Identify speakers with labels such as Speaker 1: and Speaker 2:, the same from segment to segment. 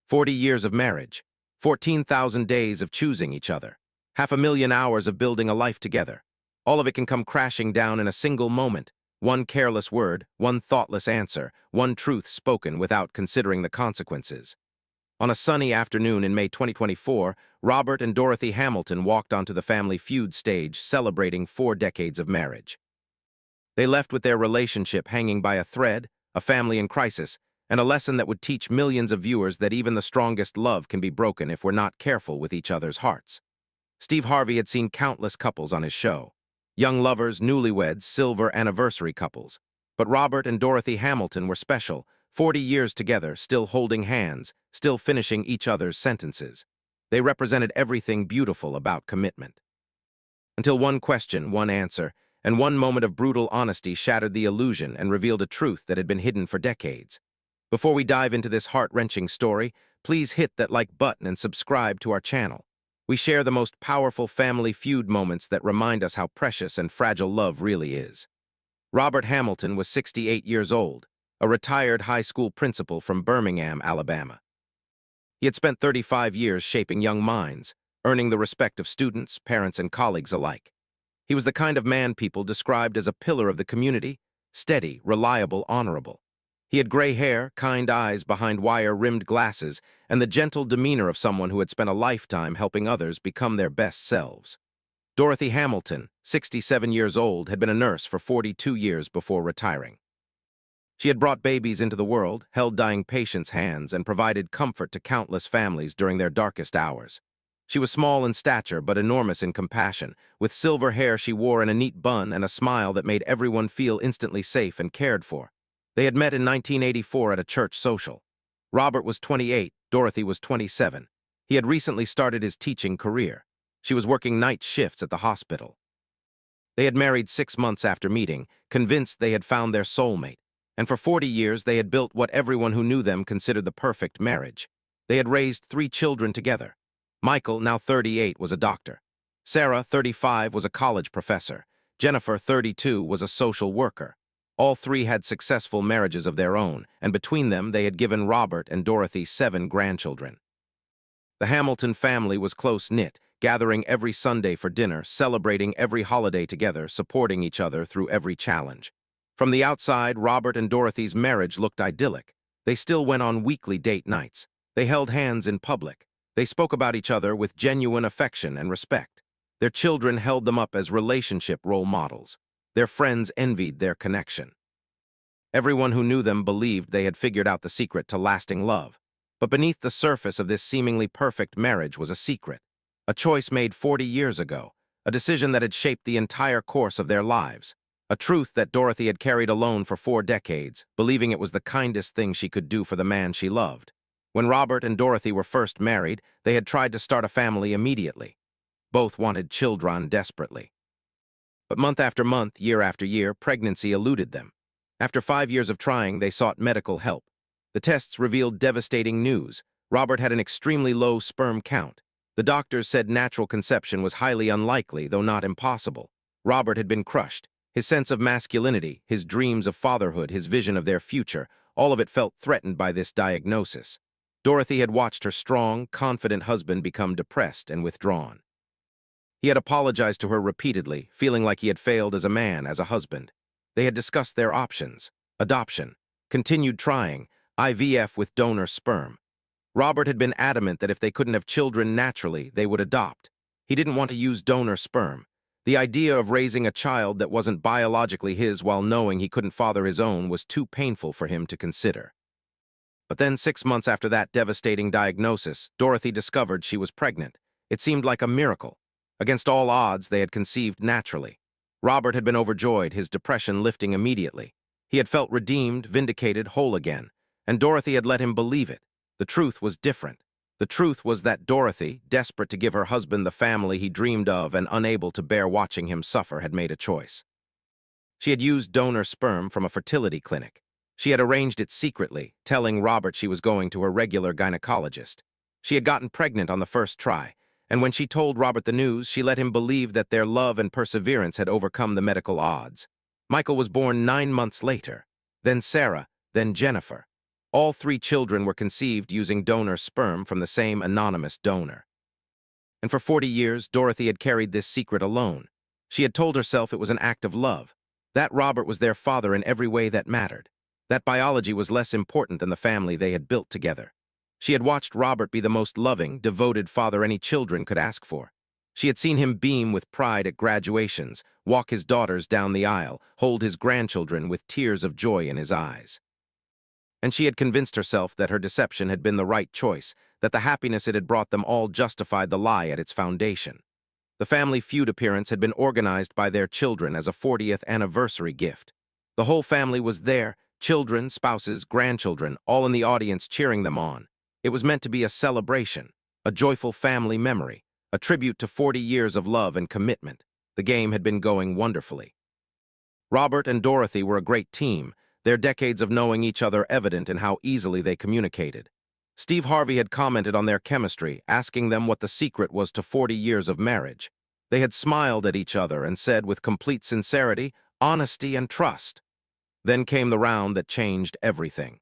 Speaker 1: 40 years of marriage, 14,000 days of choosing each other, 500,000 hours of building a life together. All of it can come crashing down in a single moment. One careless word, one thoughtless answer, one truth spoken without considering the consequences. On a sunny afternoon in May 2024, Robert and Dorothy Hamilton walked onto the Family Feud stage celebrating 4 decades of marriage. They left with their relationship hanging by a thread, a family in crisis, and a lesson that would teach millions of viewers that even the strongest love can be broken if we're not careful with each other's hearts. Steve Harvey had seen countless couples on his show. Young lovers, newlyweds, silver anniversary couples. But Robert and Dorothy Hamilton were special, 40 years together, still holding hands, still finishing each other's sentences. They represented everything beautiful about commitment. Until one question, one answer, and one moment of brutal honesty shattered the illusion and revealed a truth that had been hidden for decades. Before we dive into this heart-wrenching story, please hit that like button and subscribe to our channel. We share the most powerful family feud moments that remind us how precious and fragile love really is. Robert Hamilton was 68 years old, a retired high school principal from Birmingham, Alabama. He had spent 35 years shaping young minds, earning the respect of students, parents, and colleagues alike. He was the kind of man people described as a pillar of the community, steady, reliable, honorable. He had gray hair, kind eyes behind wire-rimmed glasses, and the gentle demeanor of someone who had spent a lifetime helping others become their best selves. Dorothy Hamilton, 67 years old, had been a nurse for 42 years before retiring. She had brought babies into the world, held dying patients' hands, and provided comfort to countless families during their darkest hours. She was small in stature but enormous in compassion. With silver hair she wore in a neat bun and a smile that made everyone feel instantly safe and cared for. They had met in 1984 at a church social. Robert was 28, Dorothy was 27. He had recently started his teaching career. She was working night shifts at the hospital. They had married 6 months after meeting, convinced they had found their soulmate. And for 40 years they had built what everyone who knew them considered the perfect marriage. They had raised 3 children together. Michael, now 38, was a doctor. Sarah, 35, was a college professor. Jennifer, 32, was a social worker. All 3 had successful marriages of their own, and between them they had given Robert and Dorothy 7 grandchildren. The Hamilton family was close-knit, gathering every Sunday for dinner, celebrating every holiday together, supporting each other through every challenge. From the outside, Robert and Dorothy's marriage looked idyllic. They still went on weekly date nights. They held hands in public. They spoke about each other with genuine affection and respect. Their children held them up as relationship role models. Their friends envied their connection. Everyone who knew them believed they had figured out the secret to lasting love. But beneath the surface of this seemingly perfect marriage was a secret. A choice made 40 years ago. A decision that had shaped the entire course of their lives. A truth that Dorothy had carried alone for 4 decades, believing it was the kindest thing she could do for the man she loved. When Robert and Dorothy were first married, they had tried to start a family immediately. Both wanted children desperately. But month after month, year after year, pregnancy eluded them. After 5 years of trying, they sought medical help. The tests revealed devastating news. Robert had an extremely low sperm count. The doctors said natural conception was highly unlikely, though not impossible. Robert had been crushed. His sense of masculinity, his dreams of fatherhood, his vision of their future, all of it felt threatened by this diagnosis. Dorothy had watched her strong, confident husband become depressed and withdrawn. He had apologized to her repeatedly, feeling like he had failed as a man, as a husband. They had discussed their options: adoption, continued trying, IVF with donor sperm. Robert had been adamant that if they couldn't have children naturally, they would adopt. He didn't want to use donor sperm. The idea of raising a child that wasn't biologically his while knowing he couldn't father his own was too painful for him to consider. But then 6 months after that devastating diagnosis, Dorothy discovered she was pregnant. It seemed like a miracle. Against all odds, they had conceived naturally. Robert had been overjoyed, his depression lifting immediately. He had felt redeemed, vindicated, whole again. And Dorothy had let him believe it. The truth was different. The truth was that Dorothy, desperate to give her husband the family he dreamed of and unable to bear watching him suffer, had made a choice. She had used donor sperm from a fertility clinic. She had arranged it secretly, telling Robert she was going to her regular gynecologist. She had gotten pregnant on the first try, and when she told Robert the news, she let him believe that their love and perseverance had overcome the medical odds. Michael was born 9 months later, then Sarah, then Jennifer. All three children were conceived using donor sperm from the same anonymous donor. And for 40 years, Dorothy had carried this secret alone. She had told herself it was an act of love, that Robert was their father in every way that mattered, that biology was less important than the family they had built together. She had watched Robert be the most loving, devoted father any children could ask for. She had seen him beam with pride at graduations, walk his daughters down the aisle, hold his grandchildren with tears of joy in his eyes. And she had convinced herself that her deception had been the right choice, that the happiness it had brought them all justified the lie at its foundation. The Family Feud appearance had been organized by their children as a 40th anniversary gift. The whole family was there, children, spouses, grandchildren, all in the audience cheering them on. It was meant to be a celebration, a joyful family memory, a tribute to 40 years of love and commitment. The game had been going wonderfully. Robert and Dorothy were a great team, their decades of knowing each other evident in how easily they communicated. Steve Harvey had commented on their chemistry, asking them what the secret was to 40 years of marriage. They had smiled at each other and said with complete sincerity, honesty and trust. Then came the round that changed everything.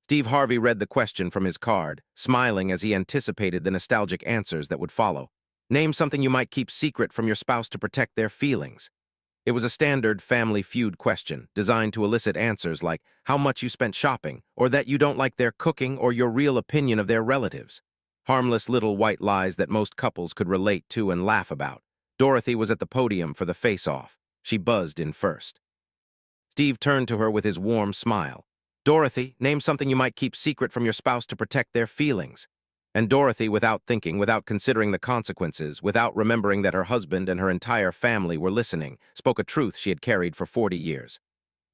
Speaker 1: Steve Harvey read the question from his card, smiling as he anticipated the nostalgic answers that would follow. Name something you might keep secret from your spouse to protect their feelings. It was a standard Family Feud question, designed to elicit answers like how much you spent shopping, or that you don't like their cooking, or your real opinion of their relatives. Harmless little white lies that most couples could relate to and laugh about. Dorothy was at the podium for the face-off. She buzzed in first. Steve turned to her with his warm smile. Dorothy, name something you might keep secret from your spouse to protect their feelings. And Dorothy, without thinking, without considering the consequences, without remembering that her husband and her entire family were listening, spoke a truth she had carried for 40 years.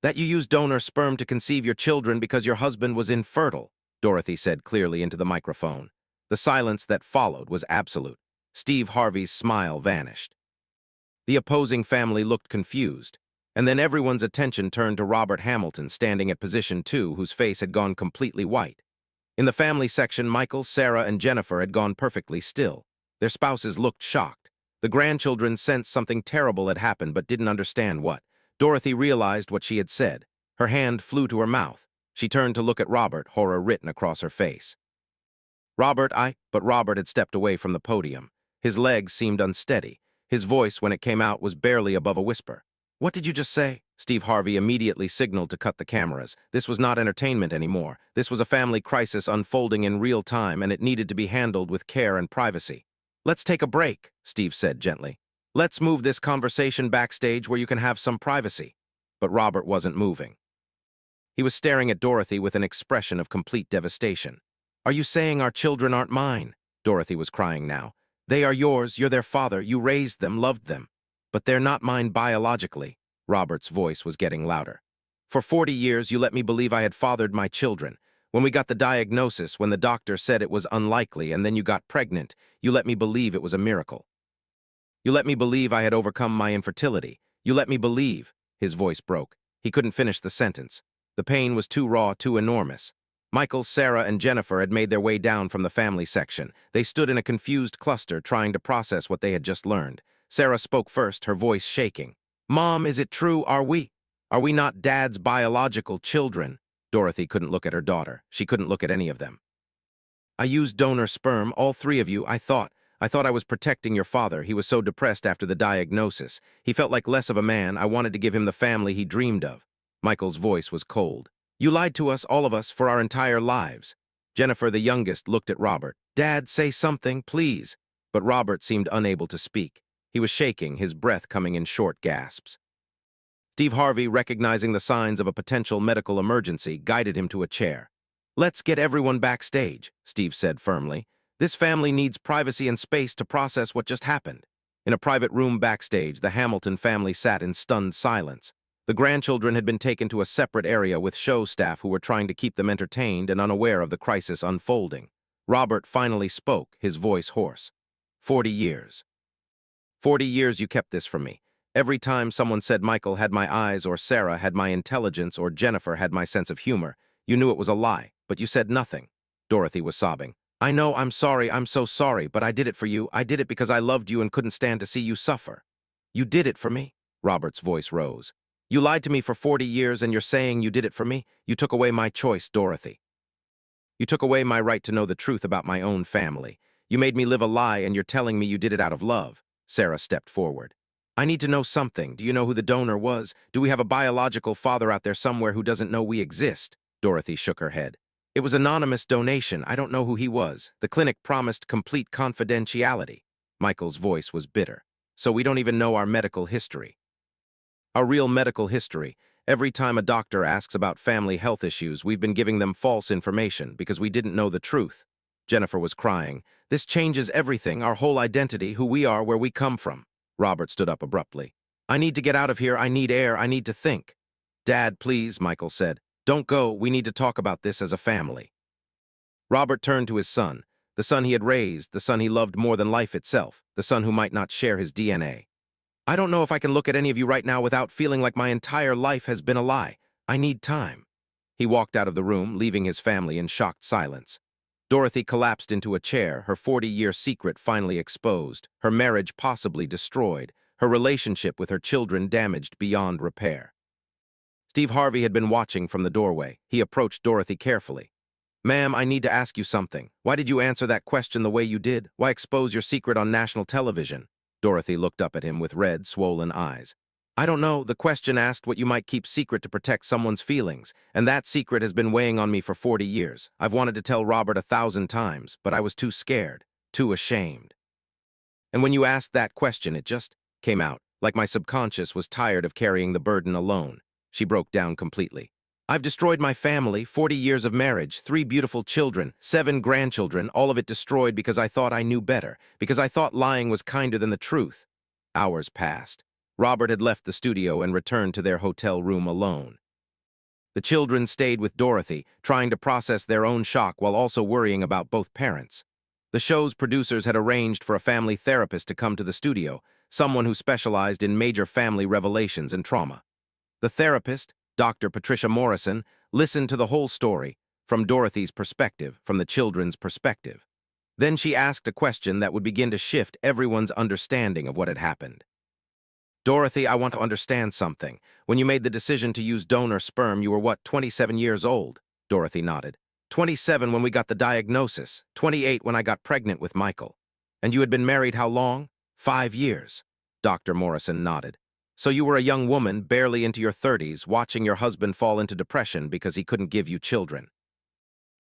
Speaker 1: That you used donor sperm to conceive your children because your husband was infertile, Dorothy said clearly into the microphone. The silence that followed was absolute. Steve Harvey's smile vanished. The opposing family looked confused, and then everyone's attention turned to Robert Hamilton standing at position 2, whose face had gone completely white. In the family section, Michael, Sarah, and Jennifer had gone perfectly still. Their spouses looked shocked. The grandchildren sensed something terrible had happened but didn't understand what. Dorothy realized what she had said. Her hand flew to her mouth. She turned to look at Robert, horror written across her face. But Robert had stepped away from the podium. His legs seemed unsteady. His voice, when it came out, was barely above a whisper. What did you just say? Steve Harvey immediately signaled to cut the cameras. This was not entertainment anymore. This was a family crisis unfolding in real time, and it needed to be handled with care and privacy. Let's take a break, Steve said gently. Let's move this conversation backstage where you can have some privacy. But Robert wasn't moving. He was staring at Dorothy with an expression of complete devastation. Are you saying our children aren't mine? Dorothy was crying now. They are yours, you're their father, you raised them, loved them. But they're not mine biologically. Robert's voice was getting louder. For 40 years, you let me believe I had fathered my children. When we got the diagnosis, when the doctor said it was unlikely, and then you got pregnant, you let me believe it was a miracle. You let me believe I had overcome my infertility. You let me believe. His voice broke. He couldn't finish the sentence. The pain was too raw, too enormous. Michael, Sarah, and Jennifer had made their way down from the family section. They stood in a confused cluster, trying to process what they had just learned. Sarah spoke first, her voice shaking. Mom, is it true? Are we not Dad's biological children? Dorothy couldn't look at her daughter. She couldn't look at any of them. I used donor sperm, all three of you, I thought I was protecting your father. He was so depressed after the diagnosis. He felt like less of a man. I wanted to give him the family he dreamed of. Michael's voice was cold. You lied to us, all of us, for our entire lives. Jennifer, the youngest, looked at Robert. Dad, say something, please. But Robert seemed unable to speak. He was shaking, his breath coming in short gasps. Steve Harvey, recognizing the signs of a potential medical emergency, guided him to a chair. Let's get everyone backstage, Steve said firmly. This family needs privacy and space to process what just happened. In a private room backstage, the Hamilton family sat in stunned silence. The grandchildren had been taken to a separate area with show staff who were trying to keep them entertained and unaware of the crisis unfolding. Robert finally spoke, his voice hoarse. 40 years. 40 years you kept this from me. Every time someone said Michael had my eyes or Sarah had my intelligence or Jennifer had my sense of humor, you knew it was a lie, but you said nothing. Dorothy was sobbing. I know, I'm sorry, I'm so sorry, but I did it for you. I did it because I loved you and couldn't stand to see you suffer. You did it for me. Robert's voice rose. You lied to me for 40 years and you're saying you did it for me? You took away my choice, Dorothy. You took away my right to know the truth about my own family. You made me live a lie and you're telling me you did it out of love. Sarah stepped forward. I need to know something. Do you know who the donor was? Do we have a biological father out there somewhere who doesn't know we exist? Dorothy shook her head. It was anonymous donation. I don't know who he was. The clinic promised complete confidentiality. Michael's voice was bitter. So we don't even know our medical history. Our real medical history. Every time a doctor asks about family health issues, we've been giving them false information because we didn't know the truth. Jennifer was crying. This changes everything, our whole identity, who we are, where we come from. Robert stood up abruptly. I need to get out of here. I need air. I need to think. Dad, please, Michael said. Don't go. We need to talk about this as a family. Robert turned to his son, the son he had raised, the son he loved more than life itself, the son who might not share his DNA. I don't know if I can look at any of you right now without feeling like my entire life has been a lie. I need time. He walked out of the room, leaving his family in shocked silence. Dorothy collapsed into a chair, her 40-year secret finally exposed, her marriage possibly destroyed, her relationship with her children damaged beyond repair. Steve Harvey had been watching from the doorway. He approached Dorothy carefully. Ma'am, I need to ask you something. Why did you answer that question the way you did? Why expose your secret on national television? Dorothy looked up at him with red, swollen eyes. I don't know. The question asked what you might keep secret to protect someone's feelings, and that secret has been weighing on me for 40 years. I've wanted to tell Robert 1,000 times, but I was too scared, too ashamed. And when you asked that question, it just came out, like my subconscious was tired of carrying the burden alone. She broke down completely. I've destroyed my family, 40 years of marriage, 3 beautiful children, 7 grandchildren, all of it destroyed because I thought I knew better, because I thought lying was kinder than the truth. Hours passed. Robert had left the studio and returned to their hotel room alone. The children stayed with Dorothy, trying to process their own shock while also worrying about both parents. The show's producers had arranged for a family therapist to come to the studio, someone who specialized in major family revelations and trauma. The therapist, Dr. Patricia Morrison, listened to the whole story, from Dorothy's perspective, from the children's perspective. Then she asked a question that would begin to shift everyone's understanding of what had happened. Dorothy, I want to understand something. When you made the decision to use donor sperm, you were what, 27 years old? Dorothy nodded. 27 when we got the diagnosis, 28 when I got pregnant with Michael. And you had been married how long? 5 years. Dr. Morrison nodded. So you were a young woman, barely into your 30s, watching your husband fall into depression because he couldn't give you children.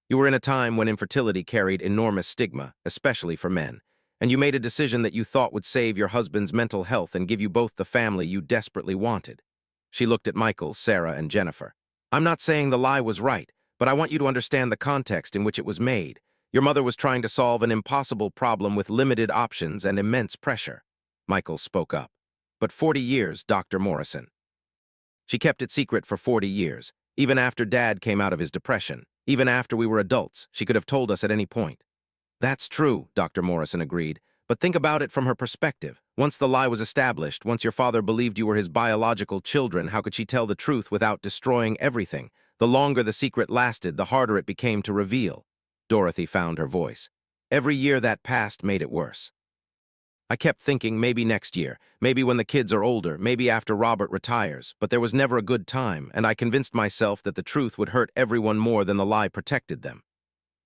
Speaker 1: You were in a time when infertility carried enormous stigma, especially for men, and you made a decision that you thought would save your husband's mental health and give you both the family you desperately wanted. She looked at Michael, Sarah, and Jennifer. I'm not saying the lie was right, but I want you to understand the context in which it was made. Your mother was trying to solve an impossible problem with limited options and immense pressure. Michael spoke up. But 40 years, Dr. Morrison. She kept it secret for 40 years, even after Dad came out of his depression. Even after we were adults, she could have told us at any point. That's true, Dr. Morrison agreed, but think about it from her perspective. Once the lie was established, once your father believed you were his biological children, how could she tell the truth without destroying everything? The longer the secret lasted, the harder it became to reveal. Dorothy found her voice. Every year that passed made it worse. I kept thinking maybe next year, maybe when the kids are older, maybe after Robert retires, but there was never a good time, and I convinced myself that the truth would hurt everyone more than the lie protected them.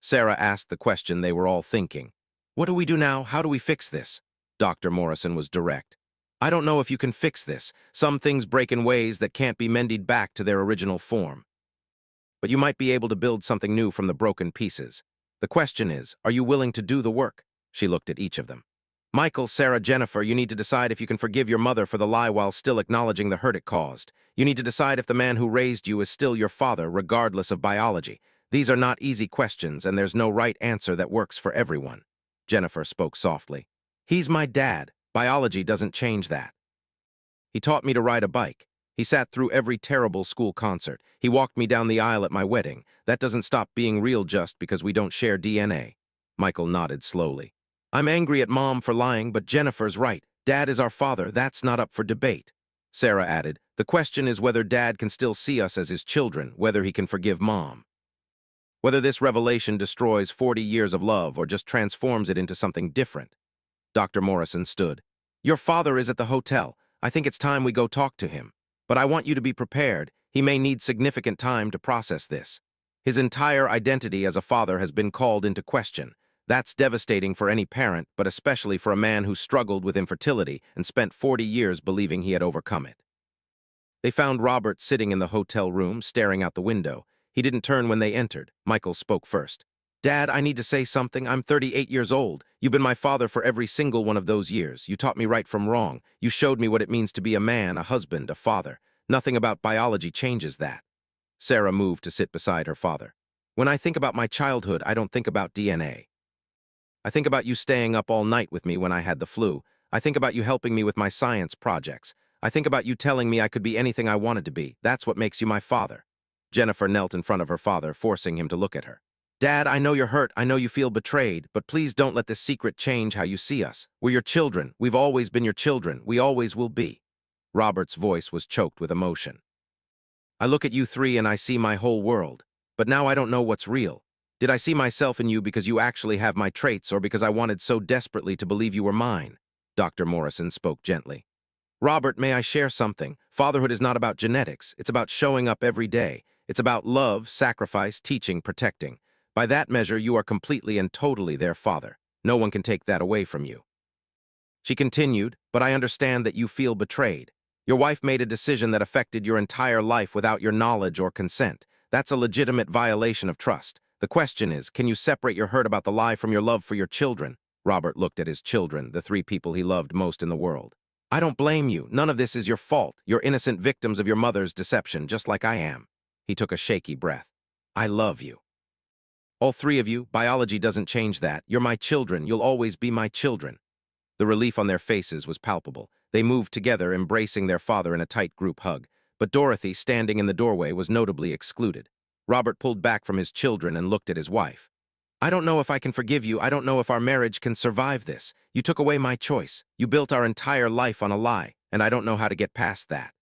Speaker 1: Sarah asked the question they were all thinking. What do we do now? How do we fix this? Dr. Morrison was direct. I don't know if you can fix this. Some things break in ways that can't be mended back to their original form. But you might be able to build something new from the broken pieces. The question is, are you willing to do the work? She looked at each of them. Michael, Sarah, Jennifer, you need to decide if you can forgive your mother for the lie while still acknowledging the hurt it caused. You need to decide if the man who raised you is still your father, regardless of biology. These are not easy questions, and there's no right answer that works for everyone. Jennifer spoke softly. He's my dad. Biology doesn't change that. He taught me to ride a bike. He sat through every terrible school concert. He walked me down the aisle at my wedding. That doesn't stop being real just because we don't share DNA. Michael nodded slowly. I'm angry at Mom for lying, but Jennifer's right. Dad is our father. That's not up for debate. Sarah added, the question is whether Dad can still see us as his children, whether he can forgive Mom. Whether this revelation destroys 40 years of love or just transforms it into something different. Dr. Morrison stood. Your father is at the hotel. I think it's time we go talk to him. But I want you to be prepared. He may need significant time to process this. His entire identity as a father has been called into question. That's devastating for any parent, but especially for a man who struggled with infertility and spent 40 years believing he had overcome it. They found Robert sitting in the hotel room, staring out the window. He didn't turn when they entered. Michael spoke first. Dad, I need to say something. I'm 38 years old. You've been my father for every single one of those years. You taught me right from wrong. You showed me what it means to be a man, a husband, a father. Nothing about biology changes that. Sarah moved to sit beside her father. When I think about my childhood, I don't think about DNA. I think about you staying up all night with me when I had the flu. I think about you helping me with my science projects. I think about you telling me I could be anything I wanted to be. That's what makes you my father. Jennifer knelt in front of her father, forcing him to look at her. Dad, I know you're hurt. I know you feel betrayed, but please don't let this secret change how you see us. We're your children. We've always been your children. We always will be. Robert's voice was choked with emotion. I look at you three and I see my whole world. But now I don't know what's real. Did I see myself in you because you actually have my traits or because I wanted so desperately to believe you were mine? Dr. Morrison spoke gently. Robert, may I share something? Fatherhood is not about genetics. It's about showing up every day. It's about love, sacrifice, teaching, protecting. By that measure, you are completely and totally their father. No one can take that away from you. She continued, but I understand that you feel betrayed. Your wife made a decision that affected your entire life without your knowledge or consent. That's a legitimate violation of trust. The question is, can you separate your hurt about the lie from your love for your children? Robert looked at his children, the three people he loved most in the world. I don't blame you. None of this is your fault. You're innocent victims of your mother's deception, just like I am. He took a shaky breath. I love you. All three of you, biology doesn't change that. You're my children. You'll always be my children. The relief on their faces was palpable. They moved together, embracing their father in a tight group hug. But Dorothy, standing in the doorway, was notably excluded. Robert pulled back from his children and looked at his wife. I don't know if I can forgive you. I don't know if our marriage can survive this. You took away my choice. You built our entire life on a lie, and I don't know how to get past that.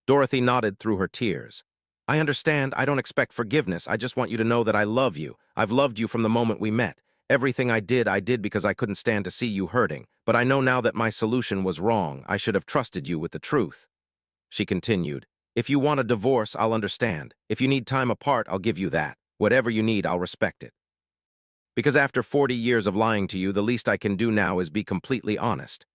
Speaker 1: Dorothy nodded through her tears. I understand. I don't expect forgiveness. I just want you to know that I love you. I've loved you from the moment we met. Everything I did because I couldn't stand to see you hurting. But I know now that my solution was wrong. I should have trusted you with the truth. She continued, if you want a divorce, I'll understand. If you need time apart, I'll give you that. Whatever you need, I'll respect it. Because after 40 years of lying to you, the least I can do now is be completely honest.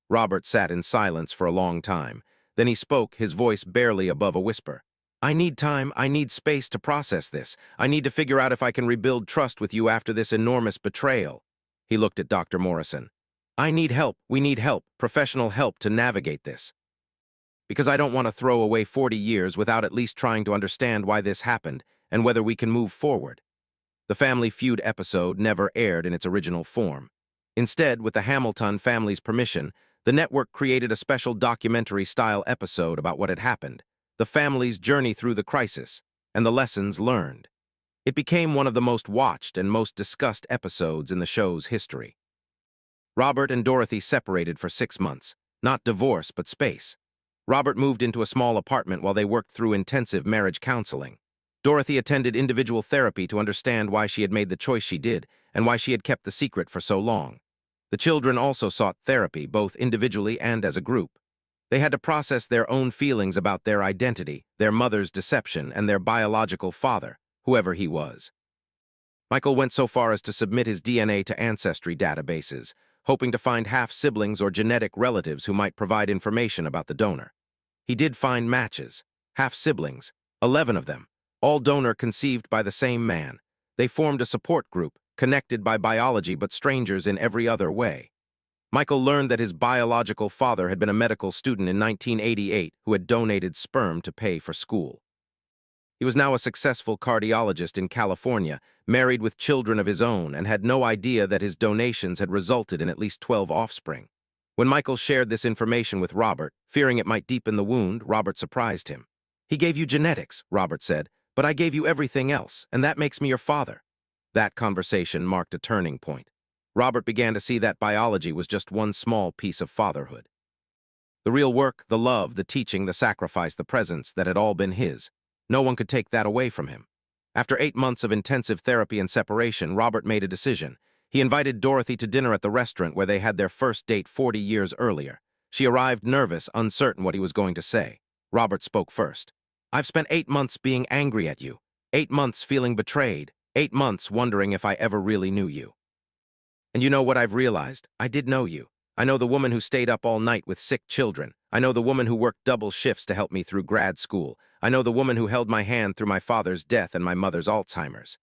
Speaker 1: Robert sat in silence for a long time. Then he spoke, his voice barely above a whisper. I need time, I need space to process this. I need to figure out if I can rebuild trust with you after this enormous betrayal. He looked at Dr. Morrison. I need help, we need help, professional help to navigate this. Because I don't want to throw away 40 years without at least trying to understand why this happened and whether we can move forward. The Family Feud episode never aired in its original form. Instead, with the Hamilton family's permission, the network created a special documentary-style episode about what had happened, the family's journey through the crisis, and the lessons learned. It became one of the most watched and most discussed episodes in the show's history. Robert and Dorothy separated for 6 months, not divorce, but space. Robert moved into a small apartment while they worked through intensive marriage counseling. Dorothy attended individual therapy to understand why she had made the choice she did and why she had kept the secret for so long. The children also sought therapy, both individually and as a group. They had to process their own feelings about their identity, their mother's deception, and their biological father, whoever he was. Michael went so far as to submit his DNA to ancestry databases, hoping to find half-siblings or genetic relatives who might provide information about the donor. He did find matches, half-siblings, 11 of them, all donor conceived by the same man. They formed a support group, connected by biology but strangers in every other way. Michael learned that his biological father had been a medical student in 1988 who had donated sperm to pay for school. He was now a successful cardiologist in California, married with children of his own, and had no idea that his donations had resulted in at least 12 offspring. When Michael shared this information with Robert, fearing it might deepen the wound, Robert surprised him. He gave you genetics, Robert said, but I gave you everything else, and that makes me your father. That conversation marked a turning point. Robert began to see that biology was just one small piece of fatherhood. The real work, the love, the teaching, the sacrifice, the presence that had all been his. No one could take that away from him. After 8 months of intensive therapy and separation, Robert made a decision. He invited Dorothy to dinner at the restaurant where they had their first date 40 years earlier. She arrived nervous, uncertain what he was going to say. Robert spoke first. "I've spent 8 months being angry at you, 8 months feeling betrayed, 8 months wondering if I ever really knew you. And you know what I've realized? I did know you. I know the woman who stayed up all night with sick children. I know the woman who worked double shifts to help me through grad school. I know the woman who held my hand through my father's death and my mother's Alzheimer's."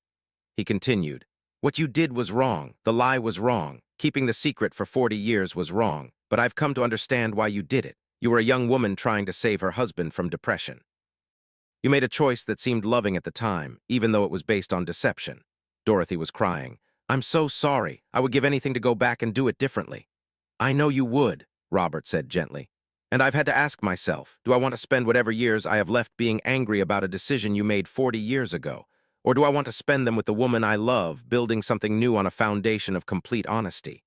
Speaker 1: He continued, "What you did was wrong. The lie was wrong. Keeping the secret for 40 years was wrong. But I've come to understand why you did it. You were a young woman trying to save her husband from depression. You made a choice that seemed loving at the time, even though it was based on deception." Dorothy was crying. "I'm so sorry. I would give anything to go back and do it differently." "I know you would," Robert said gently. "And I've had to ask myself, do I want to spend whatever years I have left being angry about a decision you made 40 years ago? Or do I want to spend them with the woman I love, building something new on a foundation of complete honesty?"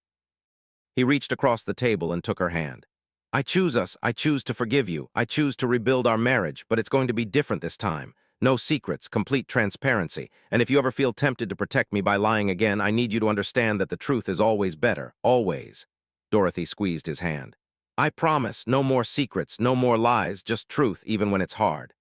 Speaker 1: He reached across the table and took her hand. "I choose us. I choose to forgive you. I choose to rebuild our marriage, but it's going to be different this time. No secrets, complete transparency. And if you ever feel tempted to protect me by lying again, I need you to understand that the truth is always better. Always." Dorothy squeezed his hand. "I promise, no more secrets, no more lies, just truth, even when it's hard."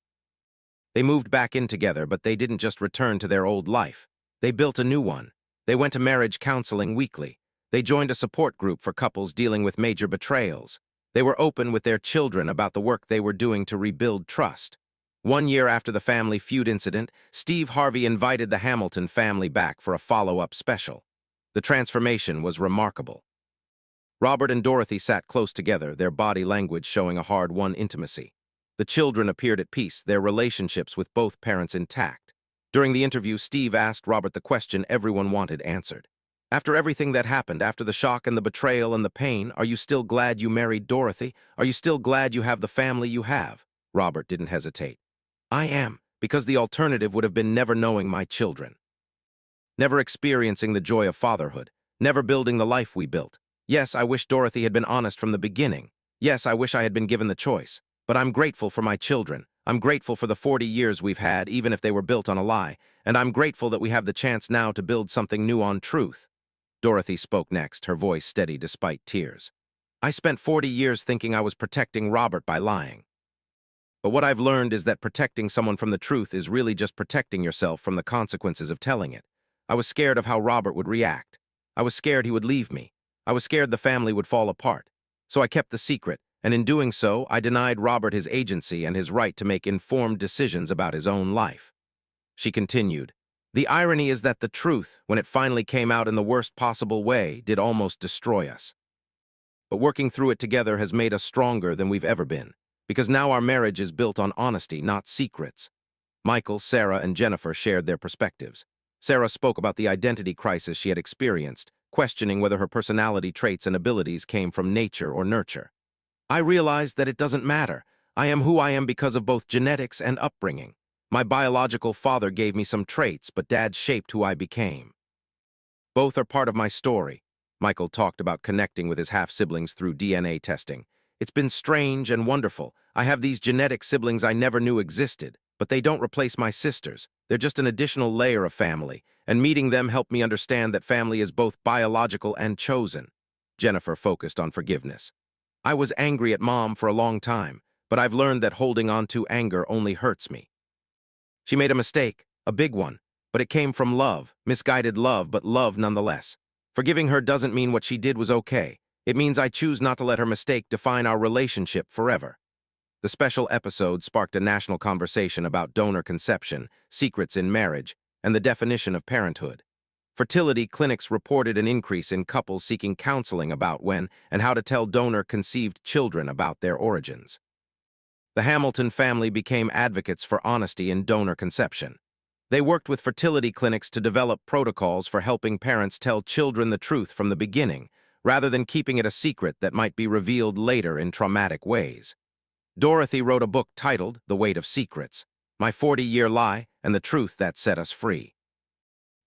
Speaker 1: They moved back in together, but they didn't just return to their old life. They built a new one. They went to marriage counseling weekly. They joined a support group for couples dealing with major betrayals. They were open with their children about the work they were doing to rebuild trust. 1 year after the family feud incident, Steve Harvey invited the Hamilton family back for a follow-up special. The transformation was remarkable. Robert and Dorothy sat close together, their body language showing a hard-won intimacy. The children appeared at peace, their relationships with both parents intact. During the interview, Steve asked Robert the question everyone wanted answered. "After everything that happened, after the shock and the betrayal and the pain, are you still glad you married Dorothy? Are you still glad you have the family you have?" Robert didn't hesitate. "I am, because the alternative would have been never knowing my children. Never experiencing the joy of fatherhood. Never building the life we built. Yes, I wish Dorothy had been honest from the beginning. Yes, I wish I had been given the choice. But I'm grateful for my children. I'm grateful for the 40 years we've had, even if they were built on a lie. And I'm grateful that we have the chance now to build something new on truth." Dorothy spoke next, her voice steady despite tears. "I spent 40 years thinking I was protecting Robert by lying. But what I've learned is that protecting someone from the truth is really just protecting yourself from the consequences of telling it. I was scared of how Robert would react. I was scared he would leave me. I was scared the family would fall apart. So I kept the secret, and in doing so, I denied Robert his agency and his right to make informed decisions about his own life." She continued, "The irony is that the truth, when it finally came out in the worst possible way, did almost destroy us. But working through it together has made us stronger than we've ever been, because now our marriage is built on honesty, not secrets." Michael, Sarah, and Jennifer shared their perspectives. Sarah spoke about the identity crisis she had experienced, questioning whether her personality traits and abilities came from nature or nurture. "I realized that it doesn't matter. I am who I am because of both genetics and upbringing. My biological father gave me some traits, but Dad shaped who I became. Both are part of my story." Michael talked about connecting with his half-siblings through DNA testing. "It's been strange and wonderful. I have these genetic siblings I never knew existed, but they don't replace my sisters. They're just an additional layer of family, and meeting them helped me understand that family is both biological and chosen." Jennifer focused on forgiveness. "I was angry at Mom for a long time, but I've learned that holding on to anger only hurts me. She made a mistake, a big one, but it came from love, misguided love, but love nonetheless. Forgiving her doesn't mean what she did was okay. It means I choose not to let her mistake define our relationship forever." The special episode sparked a national conversation about donor conception, secrets in marriage, and the definition of parenthood. Fertility clinics reported an increase in couples seeking counseling about when and how to tell donor-conceived children about their origins. The Hamilton family became advocates for honesty in donor conception. They worked with fertility clinics to develop protocols for helping parents tell children the truth from the beginning, rather than keeping it a secret that might be revealed later in traumatic ways. Dorothy wrote a book titled The Weight of Secrets: My 40-Year Lie and the Truth That Set Us Free.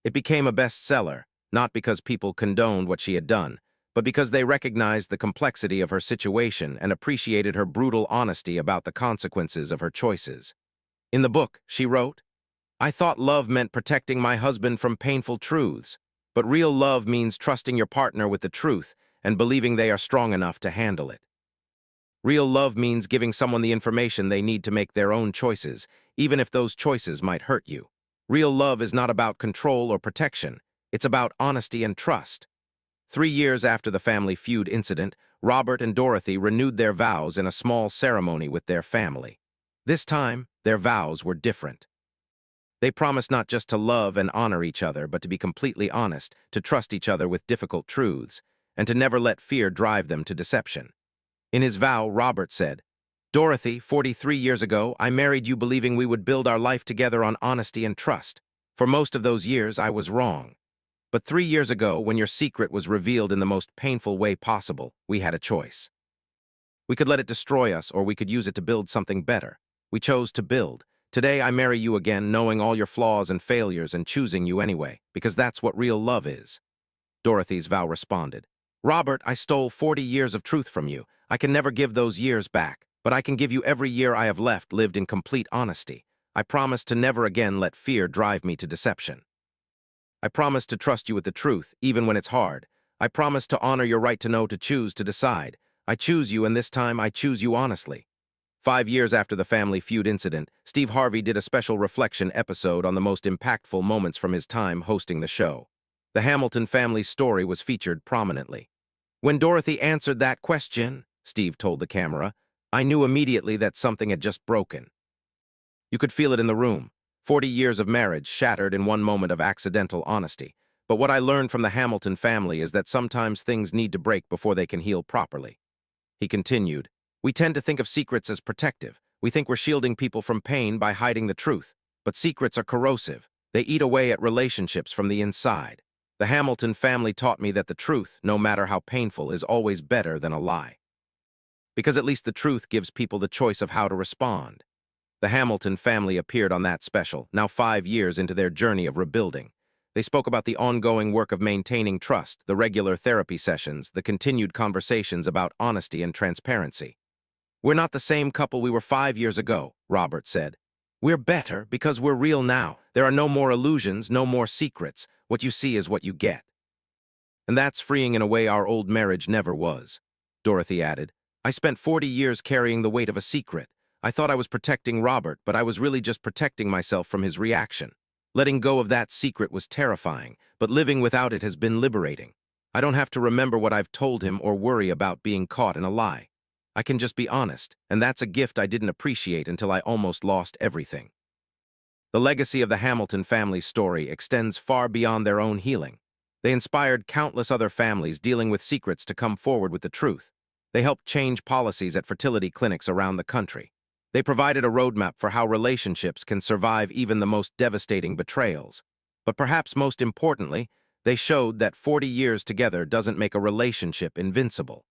Speaker 1: It became a bestseller, not because people condoned what she had done, but because they recognized the complexity of her situation and appreciated her brutal honesty about the consequences of her choices. In the book, she wrote, "I thought love meant protecting my husband from painful truths, but real love means trusting your partner with the truth and believing they are strong enough to handle it." Real love means giving someone the information they need to make their own choices, even if those choices might hurt you. Real love is not about control or protection. It's about honesty and trust. 3 years after the Family Feud incident, Robert and Dorothy renewed their vows in a small ceremony with their family. This time, their vows were different. They promised not just to love and honor each other, but to be completely honest, to trust each other with difficult truths, and to never let fear drive them to deception. In his vow, Robert said, "Dorothy, 43 years ago, I married you believing we would build our life together on honesty and trust. For most of those years, I was wrong. But 3 years ago, when your secret was revealed in the most painful way possible, we had a choice. We could let it destroy us, or we could use it to build something better. We chose to build. Today, I marry you again, knowing all your flaws and failures and choosing you anyway, because that's what real love is." Dorothy's vow responded, "Robert, I stole 40 years of truth from you. I can never give those years back, but I can give you every year I have left lived in complete honesty. I promise to never again let fear drive me to deception. I promise to trust you with the truth, even when it's hard. I promise to honor your right to know, to choose, to decide. I choose you, and this time I choose you honestly." 5 years after the Family Feud incident, Steve Harvey did a special reflection episode on the most impactful moments from his time hosting the show. The Hamilton family's story was featured prominently. "When Dorothy answered that question," Steve told the camera, "I knew immediately that something had just broken. You could feel it in the room. 40 years of marriage shattered in one moment of accidental honesty. But what I learned from the Hamilton family is that sometimes things need to break before they can heal properly." He continued, "We tend to think of secrets as protective. We think we're shielding people from pain by hiding the truth. But secrets are corrosive. They eat away at relationships from the inside. The Hamilton family taught me that the truth, no matter how painful, is always better than a lie. Because at least the truth gives people the choice of how to respond." The Hamilton family appeared on that special, now 5 years into their journey of rebuilding. They spoke about the ongoing work of maintaining trust, the regular therapy sessions, the continued conversations about honesty and transparency. "We're not the same couple we were 5 years ago," Robert said. "We're better because we're real now. There are no more illusions, no more secrets. What you see is what you get. And that's freeing in a way our old marriage never was." Dorothy added, "I spent 40 years carrying the weight of a secret. I thought I was protecting Robert, but I was really just protecting myself from his reaction. Letting go of that secret was terrifying, but living without it has been liberating. I don't have to remember what I've told him or worry about being caught in a lie. I can just be honest, and that's a gift I didn't appreciate until I almost lost everything." The legacy of the Hamilton family's story extends far beyond their own healing. They inspired countless other families dealing with secrets to come forward with the truth. They helped change policies at fertility clinics around the country. They provided a roadmap for how relationships can survive even the most devastating betrayals. But perhaps most importantly, they showed that 40 years together doesn't make a relationship invincible.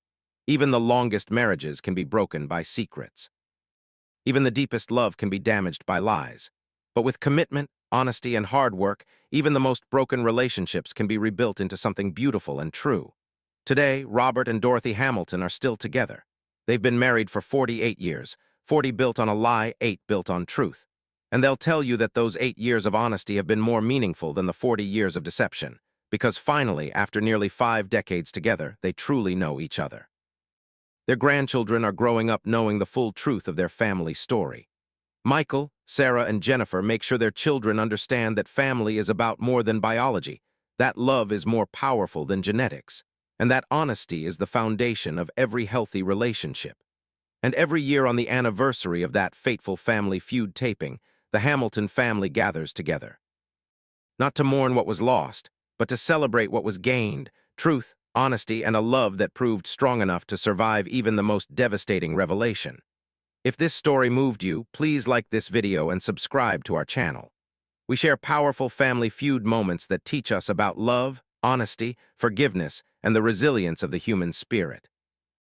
Speaker 1: Even the longest marriages can be broken by secrets. Even the deepest love can be damaged by lies. But with commitment, honesty, and hard work, even the most broken relationships can be rebuilt into something beautiful and true. Today, Robert and Dorothy Hamilton are still together. They've been married for 48 years, 40 built on a lie, 8 built on truth. And they'll tell you that those 8 years of honesty have been more meaningful than the 40 years of deception, because finally, after nearly 5 decades together, they truly know each other. Their grandchildren are growing up knowing the full truth of their family story. Michael, Sarah, and Jennifer make sure their children understand that family is about more than biology, that love is more powerful than genetics, and that honesty is the foundation of every healthy relationship. And every year on the anniversary of that fateful Family Feud taping, the Hamilton family gathers together. Not to mourn what was lost, but to celebrate what was gained: truth, honesty, and a love that proved strong enough to survive even the most devastating revelation. If this story moved you, please like this video and subscribe to our channel. We share powerful Family Feud moments that teach us about love, honesty, forgiveness, and the resilience of the human spirit.